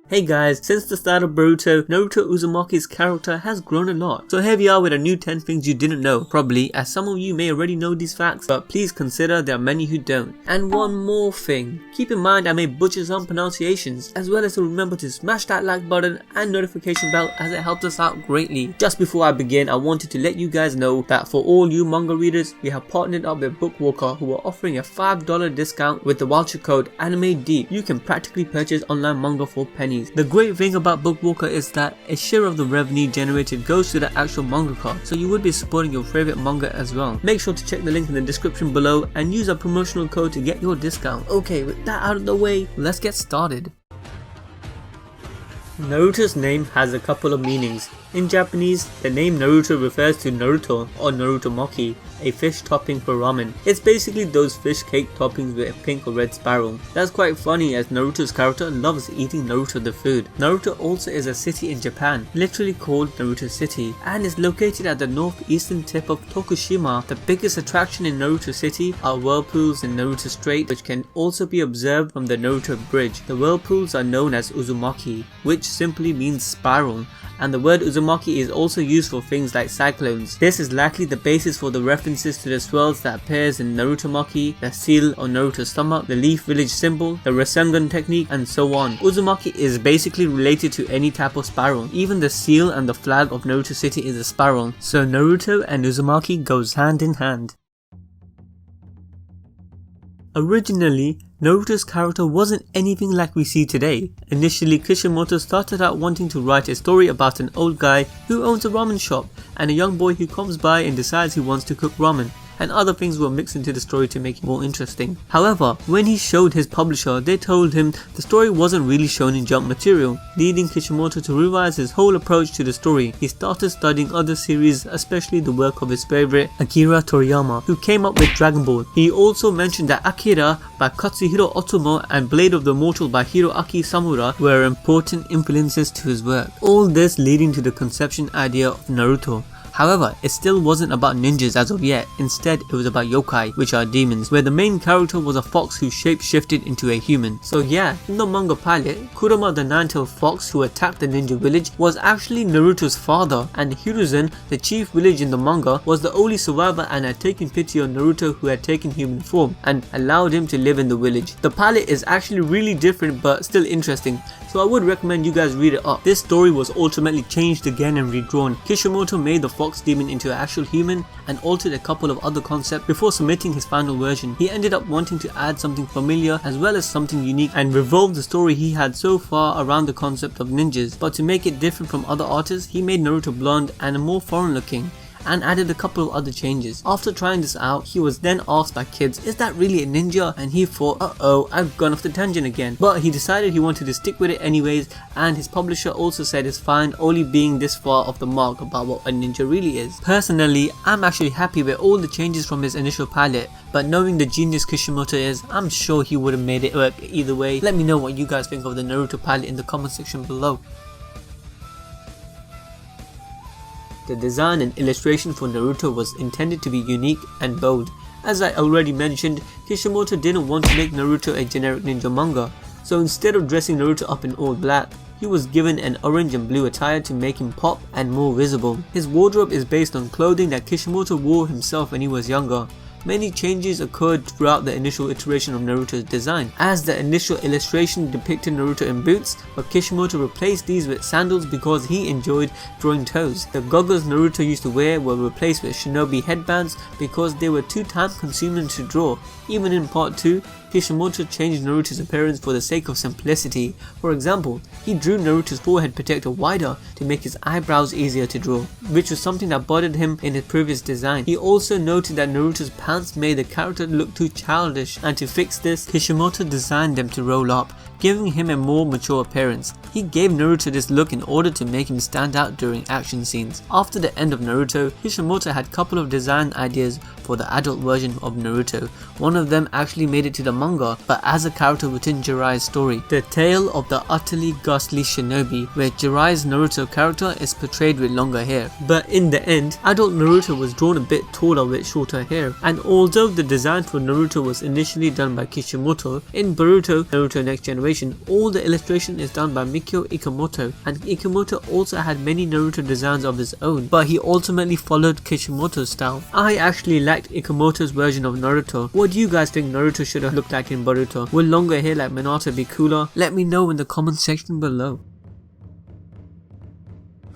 Hey guys, since the start of Boruto, Naruto Uzumaki's character has grown a lot. So here we are with a new 10 things you didn't know, probably, as some of you may already know these facts, but please consider there are many who don't. And one more thing, keep in mind I may butcher some pronunciations, as well as to remember to smash that like button and notification bell as it helps us out greatly. Just before I begin, I wanted to let you guys know that for all you manga readers, we have partnered up with Bookwalker, who are offering a $5 discount with the voucher code AnimeDeep. You can practically purchase online manga for pennies. The great thing about Bookwalker is that a share of the revenue generated goes to the actual mangaka, so you would be supporting your favorite manga as well. Make sure to check the link in the description below and use our promotional code to get your discount. Okay, with that out of the way, let's get started. Naruto's name has a couple of meanings. In Japanese, the name Naruto refers to Naruto or Narutomaki, a fish topping for ramen. It's basically those fish cake toppings with a pink or red spiral. That's quite funny as Naruto's character loves eating Naruto the food. Naruto also is a city in Japan, literally called Naruto City, and is located at the northeastern tip of Tokushima. The biggest attraction in Naruto City are whirlpools in Naruto Strait, which can also be observed from the Naruto Bridge. The whirlpools are known as Uzumaki, which simply means spiral, and the word Uzumaki is also used for things like cyclones. This is likely the basis for the references to the swirls that appears in Narutomaki, the seal on Naruto's stomach, the leaf village symbol, the Rasengan technique, and so on. Uzumaki is basically related to any type of spiral. Even the seal and the flag of Naruto City is a spiral, so Naruto and Uzumaki goes hand in hand. Originally, Naruto's character wasn't anything like we see today. Initially, Kishimoto started out wanting to write a story about an old guy who owns a ramen shop and a young boy who comes by and decides he wants to cook ramen, and other things were mixed into the story to make it more interesting. However, when he showed his publisher, they told him the story wasn't really shown in Jump material, leading Kishimoto to revise his whole approach to the story. He started studying other series, especially the work of his favorite Akira Toriyama, who came up with Dragon Ball. He also mentioned that Akira by Katsuhiro Otomo and Blade of the Immortal by Hiroaki Samura were important influences to his work. All this leading to the conception idea of Naruto. However, it still wasn't about ninjas as of yet. Instead, it was about yokai, which are demons, where the main character was a fox who shape-shifted into a human. So yeah, in the manga pilot, Kurama the nine-tailed fox who attacked the ninja village was actually Naruto's father, and Hiruzen, the chief village in the manga, was the only survivor and had taken pity on Naruto, who had taken human form and allowed him to live in the village. The pilot is actually really different but still interesting, so I would recommend you guys read it up. This story was ultimately changed again and redrawn. Kishimoto made the fox demon into an actual human and altered a couple of other concepts before submitting his final version. He ended up wanting to add something familiar as well as something unique and revolve the story he had so far around the concept of ninjas, but to make it different from other artists, he made Naruto blonde and more foreign looking, and added a couple of other changes. After trying this out, he was then asked by kids, is that really a ninja? And he thought, uh-oh, I've gone off the tangent again. But he decided he wanted to stick with it anyways, and his publisher also said it's fine only being this far off the mark about what a ninja really is. Personally, I'm actually happy with all the changes from his initial pilot, but knowing the genius Kishimoto is, I'm sure he would have made it work either way. Let me know what you guys think of the Naruto pilot in the comment section below. The design and illustration for Naruto was intended to be unique and bold. As I already mentioned, Kishimoto didn't want to make Naruto a generic ninja manga, so instead of dressing Naruto up in all black, he was given an orange and blue attire to make him pop and more visible. His wardrobe is based on clothing that Kishimoto wore himself when he was younger. Many changes occurred throughout the initial iteration of Naruto's design, as the initial illustration depicted Naruto in boots, but Kishimoto replaced these with sandals because he enjoyed drawing toes. The goggles Naruto used to wear were replaced with shinobi headbands because they were too time consuming to draw. Even in part 2, Kishimoto changed Naruto's appearance for the sake of simplicity. For example, he drew Naruto's forehead protector wider to make his eyebrows easier to draw, which was something that bothered him in his previous design. He also noted that Naruto's pants made the character look too childish, and to fix this, Kishimoto designed them to roll up, giving him a more mature appearance. He gave Naruto this look in order to make him stand out during action scenes. After the end of Naruto, Kishimoto had a couple of design ideas for the adult version of Naruto. One of them actually made it to the manga, but as a character within Jiraiya's story. The Tale of the Utterly Ghastly Shinobi, where Jiraiya's Naruto character is portrayed with longer hair. But in the end, adult Naruto was drawn a bit taller with shorter hair, and although the design for Naruto was initially done by Kishimoto, in Boruto Naruto Next Generation, Generation, all the illustration is done by Mikio Ikemoto, and Ikemoto also had many Naruto designs of his own, but he ultimately followed Kishimoto's style. I actually liked Ikemoto's version of Naruto. What do you guys think Naruto should have looked like in Boruto? Will longer hair like Minato be cooler? Let me know in the comment section below.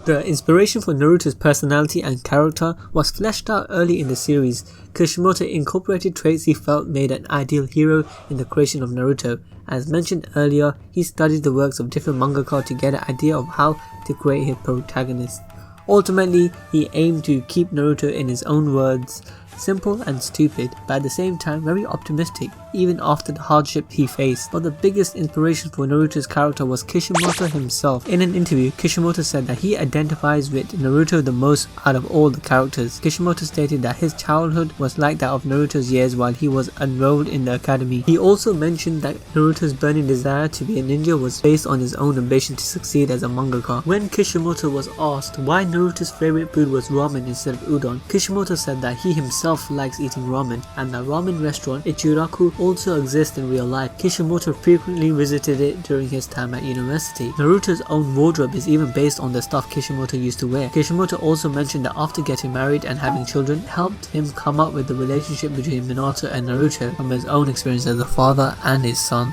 The inspiration for Naruto's personality and character was fleshed out early in the series. Kishimoto incorporated traits he felt made an ideal hero in the creation of Naruto. As mentioned earlier, he studied the works of different mangaka to get an idea of how to create his protagonist. Ultimately, he aimed to keep Naruto, in his own words, simple and stupid, but at the same time very optimistic, even after the hardship he faced. But the biggest inspiration for Naruto's character was Kishimoto himself. In an interview, Kishimoto said that he identifies with Naruto the most out of all the characters. Kishimoto stated that his childhood was like that of Naruto's years while he was enrolled in the academy. He also mentioned that Naruto's burning desire to be a ninja was based on his own ambition to succeed as a mangaka. When Kishimoto was asked why Naruto's favorite food was ramen instead of udon, Kishimoto said that he himself likes eating ramen, and the ramen restaurant Ichiraku also exists in real life. Kishimoto frequently visited it during his time at university. Naruto's own wardrobe is even based on the stuff Kishimoto used to wear. Kishimoto also mentioned that after getting married and having children helped him come up with the relationship between Minato and Naruto from his own experience as a father and his son.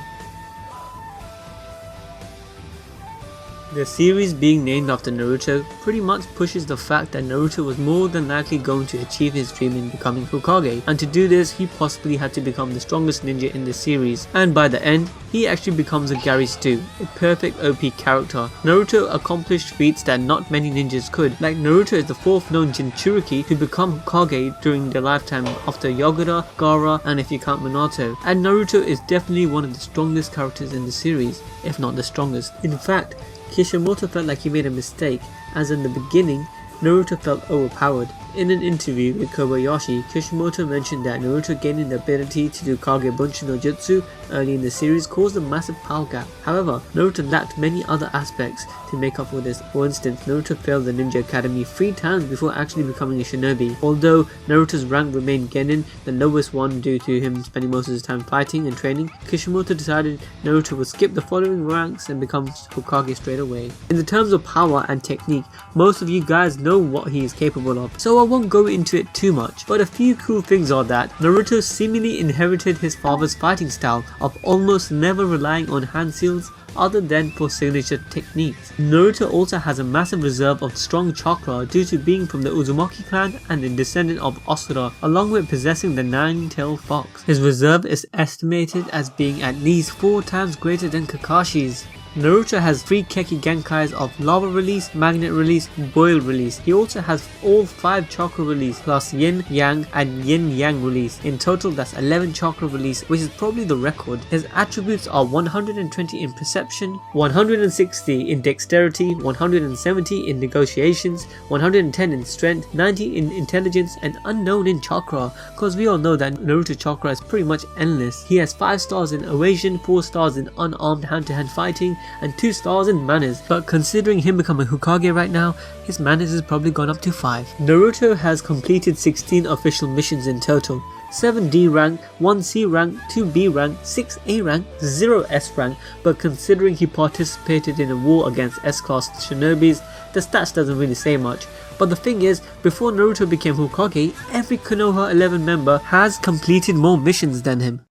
The series being named after Naruto pretty much pushes the fact that Naruto was more than likely going to achieve his dream in becoming Hokage, and to do this he possibly had to become the strongest ninja in the series, and by the end he actually becomes a Gary Stu, a perfect OP character. Naruto accomplished feats that not many ninjas could, like Naruto is the fourth known Jinchuriki to become Hokage during their lifetime after Yagura, Gaara, and if you count Minato, and Naruto is definitely one of the strongest characters in the series, if not the strongest. In fact, Kishimoto felt like he made a mistake, as in the beginning, Naruto felt overpowered. In an interview with Kobayashi, Kishimoto mentioned that Naruto gaining the ability to do Kage Bunshin no Jutsu early in the series caused a massive power gap. However, Naruto lacked many other aspects to make up for this. For instance, Naruto failed the Ninja Academy 3 times before actually becoming a shinobi. Although Naruto's rank remained Genin, the lowest one due to him spending most of his time fighting and training, Kishimoto decided Naruto would skip the following ranks and become Hokage straight away. In the terms of power and technique, most of you guys know what he is capable of, so I won't go into it too much, but a few cool things are that Naruto seemingly inherited his father's fighting style of almost never relying on hand seals other than for signature techniques. Naruto also has a massive reserve of strong chakra due to being from the Uzumaki clan and a descendant of Asura, along with possessing the nine-tailed fox. His reserve is estimated as being at least 4 times greater than Kakashi's. Naruto has 3 Keki Genkais of Lava Release, Magnet Release, Boil Release. He also has all 5 Chakra Release plus Yin Yang and Yin Yang Release. In total that's 11 Chakra Release, which is probably the record. His attributes are 120 in Perception, 160 in Dexterity, 170 in Negotiations, 110 in Strength, 90 in Intelligence, and Unknown in Chakra, cause we all know that Naruto Chakra is pretty much endless. He has 5 stars in Evasion, 4 stars in Unarmed Hand-to-Hand Fighting, and 2 stars in Manners, but considering him becoming Hokage right now, his Manners has probably gone up to 5. Naruto has completed 16 official missions in total, 7 D rank, 1 C rank, 2 B rank, 6 A rank, 0 S rank, but considering he participated in a war against S-class shinobis, the stats doesn't really say much. But the thing is, before Naruto became Hokage, every Konoha 11 member has completed more missions than him.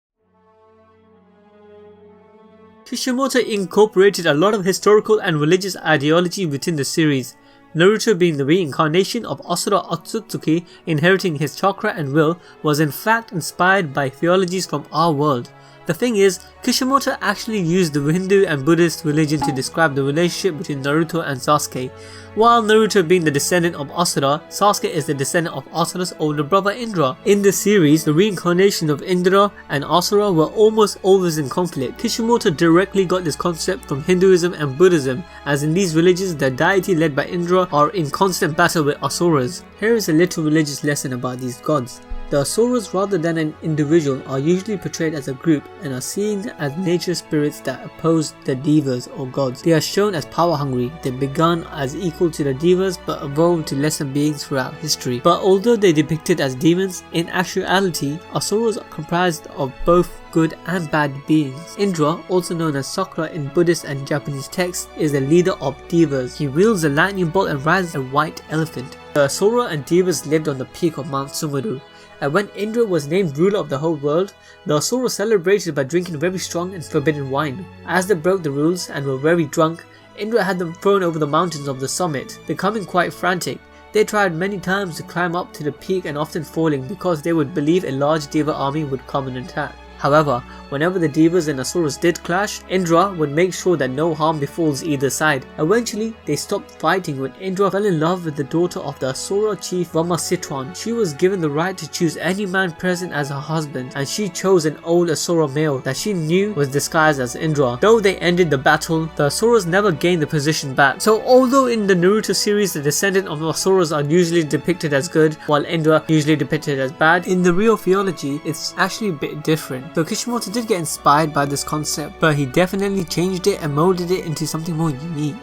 Kishimoto incorporated a lot of historical and religious ideology within the series, Naruto being the reincarnation of Asura Otsutsuki, inheriting his chakra and will, was in fact inspired by theologies from our world. The thing is, Kishimoto actually used the Hindu and Buddhist religion to describe the relationship between Naruto and Sasuke. While Naruto being the descendant of Asura, Sasuke is the descendant of Asura's older brother Indra. In the series, the reincarnation of Indra and Asura were almost always in conflict. Kishimoto directly got this concept from Hinduism and Buddhism, as in these religions the deity led by Indra are in constant battle with Asuras. Here is a little religious lesson about these gods. The Asuras, rather than an individual, are usually portrayed as a group and are seen as nature spirits that oppose the Devas or gods. They are shown as power hungry. They began as equal to the Devas but evolved to lesser beings throughout history. But although they depicted as demons, in actuality, Asuras are comprised of both good and bad beings. Indra, also known as Sakura in Buddhist and Japanese texts, is the leader of Devas. He wields a lightning bolt and rides a white elephant. The Asura and Devas lived on the peak of Mount Sumeru. And when Indra was named ruler of the whole world, the Asura celebrated by drinking very strong and forbidden wine. As they broke the rules and were very drunk, Indra had them thrown over the mountains of the summit, becoming quite frantic. They tried many times to climb up to the peak and often falling because they would believe a large Deva army would come and attack. However, whenever the Devas and Asuras did clash, Indra would make sure that no harm befalls either side. Eventually, they stopped fighting when Indra fell in love with the daughter of the Asura chief Vamasitwan. She was given the right to choose any man present as her husband, and she chose an old Asura male that she knew was disguised as Indra. Though they ended the battle, the Asuras never gained the position back. So although in the Naruto series the descendants of Asuras are usually depicted as good, while Indra usually depicted as bad, in the real theology it's actually a bit different. So Kishimoto did get inspired by this concept, but he definitely changed it and molded it into something more unique.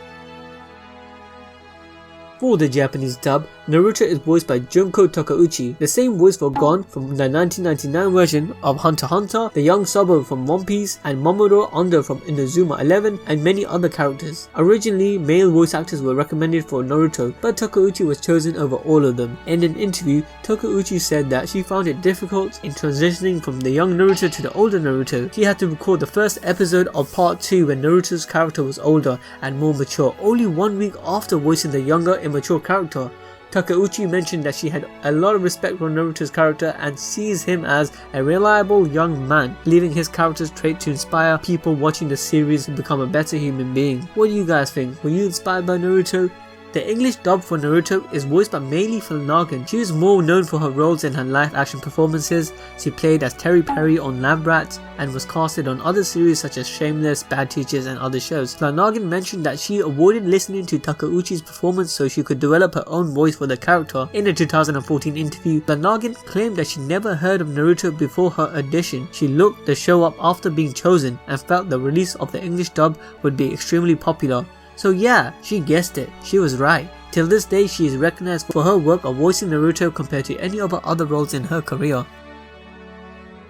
For the Japanese dub, Naruto is voiced by Junko Takeuchi, the same voice for Gon from the 1999 version of Hunter x Hunter, the young Sabo from One Piece, and Mamoru Ando from Inazuma 11, and many other characters. Originally, male voice actors were recommended for Naruto, but Takeuchi was chosen over all of them. In an interview, Takeuchi said that she found it difficult in transitioning from the young Naruto to the older Naruto. She had to record the first episode of part 2 when Naruto's character was older and more mature, only 1 week after voicing the younger, immature character. Takeuchi mentioned that she had a lot of respect for Naruto's character and sees him as a reliable young man, believing his character's trait to inspire people watching the series to become a better human being. What do you guys think? Were you inspired by Naruto? The English dub for Naruto is voiced by Meili Flanagan. She is more known for her roles in her live action performances. She played as Terry Perry on Lab Rats and was casted on other series such as Shameless, Bad Teachers and other shows. Flanagan mentioned that she avoided listening to Takeuchi's performance so she could develop her own voice for the character. In a 2014 interview, Flanagan claimed that she never heard of Naruto before her audition. She looked the show up after being chosen and felt the release of the English dub would be extremely popular. So yeah, she guessed it, she was right. Till this day she is recognized for her work of voicing Naruto compared to any other roles in her career.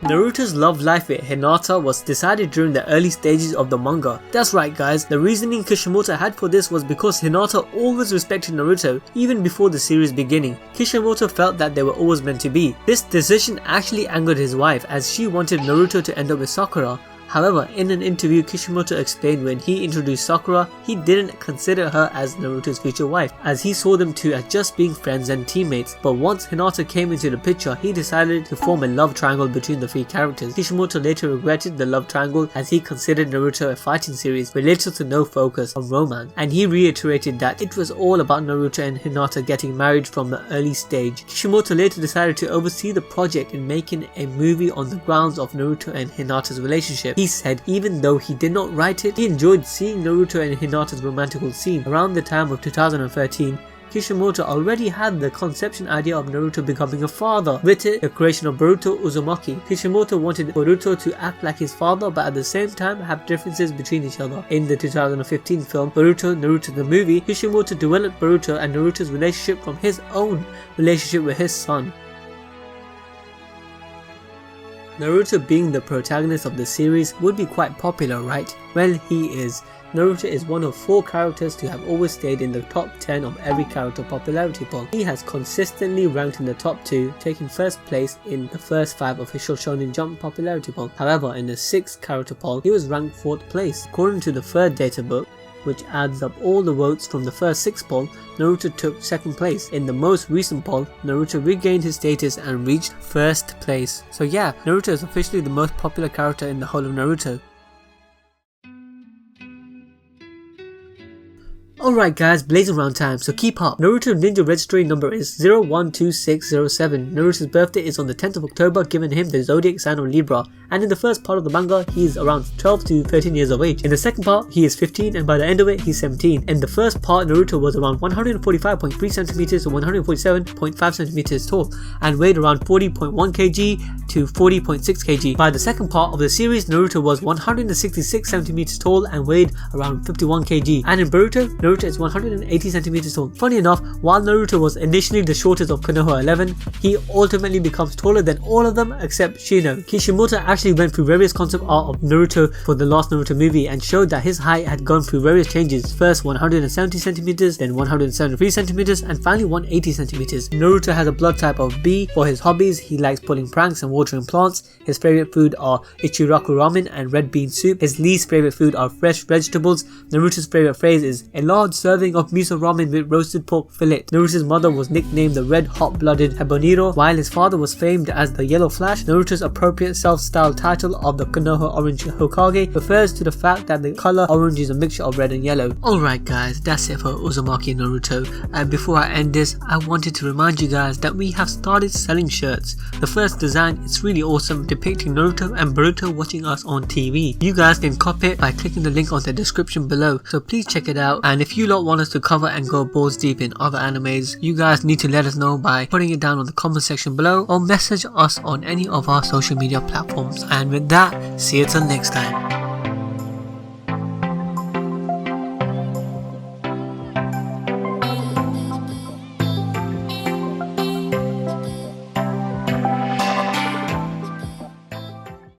Naruto's love life with Hinata was decided during the early stages of the manga. That's right guys, the reasoning Kishimoto had for this was because Hinata always respected Naruto even before the series beginning. Kishimoto felt that they were always meant to be. This decision actually angered his wife as she wanted Naruto to end up with Sakura. However, in an interview, Kishimoto explained when he introduced Sakura, he didn't consider her as Naruto's future wife, as he saw them two as just being friends and teammates. But once Hinata came into the picture, he decided to form a love triangle between the three characters. Kishimoto later regretted the love triangle as he considered Naruto a fighting series with little to no focus on romance, and he reiterated that it was all about Naruto and Hinata getting married from the early stage. Kishimoto later decided to oversee the project in making a movie on the grounds of Naruto and Hinata's relationship. He said even though he did not write it, he enjoyed seeing Naruto and Hinata's romantical scene. Around the time of 2013, Kishimoto already had the conception idea of Naruto becoming a father. With it, the creation of Boruto Uzumaki. Kishimoto wanted Boruto to act like his father but at the same time have differences between each other. In the 2015 film Boruto Naruto the movie, Kishimoto developed Boruto and Naruto's relationship from his own relationship with his son. Naruto being the protagonist of the series would be quite popular, right? Well, he is. Naruto is one of 4 characters to have always stayed in the top 10 of every character popularity poll. He has consistently ranked in the top 2, taking first place in the first 5 official Shonen Jump popularity poll. However, in the 6th character poll, he was ranked 4th place. According to the 3rd data book, which adds up all the votes from the first 6 poll, Naruto took 2nd place. In the most recent poll, Naruto regained his status and reached 1st place. So yeah, Naruto is officially the most popular character in the whole of Naruto. Alright guys, blazing round time, so keep up. Naruto Ninja registry number is 012607. Naruto's birthday is on the 10th of October, giving him the zodiac sign of Libra. And in the first part of the manga, he is around 12 to 13 years of age. In the second part, he is 15, and by the end of it, he's 17. In the first part, Naruto was around 145.3 centimeters to 147.5 centimeters tall, and weighed around 40.1 kg to 40.6 kg. By the second part of the series, Naruto was 166 centimeters tall and weighed around 51 kg. And in Boruto, Naruto is 180 centimeters tall. Funny enough, while Naruto was initially the shortest of Konoha 11, he ultimately becomes taller than all of them except Shino. Kishimoto actually went through various concept art of Naruto for the last Naruto movie and showed that his height had gone through various changes, first 170 centimeters, then 173 centimeters, and finally 180 centimeters. Naruto has a blood type of B. For his hobbies, he likes pulling pranks and watering plants. His favorite food are Ichiraku ramen and red bean soup. His least favorite food are fresh vegetables. Naruto's favorite phrase is a large serving of miso ramen with roasted pork fillet. Naruto's mother was nicknamed the red hot-blooded habanero, while his father was famed as the Yellow Flash. Naruto's appropriate self-styled title of the Konoha Orange Hokage refers to the fact that the color orange is a mixture of red and yellow. Alright guys, that's it for Uzumaki Naruto, and before I end this, I wanted to remind you guys that we have started selling shirts. The first design is really awesome, depicting Naruto and Boruto watching us on TV. You guys can copy it by clicking the link on the description below, so please check it out. And if you lot want us to cover and go balls deep in other animes, you guys need to let us know by putting it down on the comment section below or message us on any of our social media platforms. And with that, see you till next time.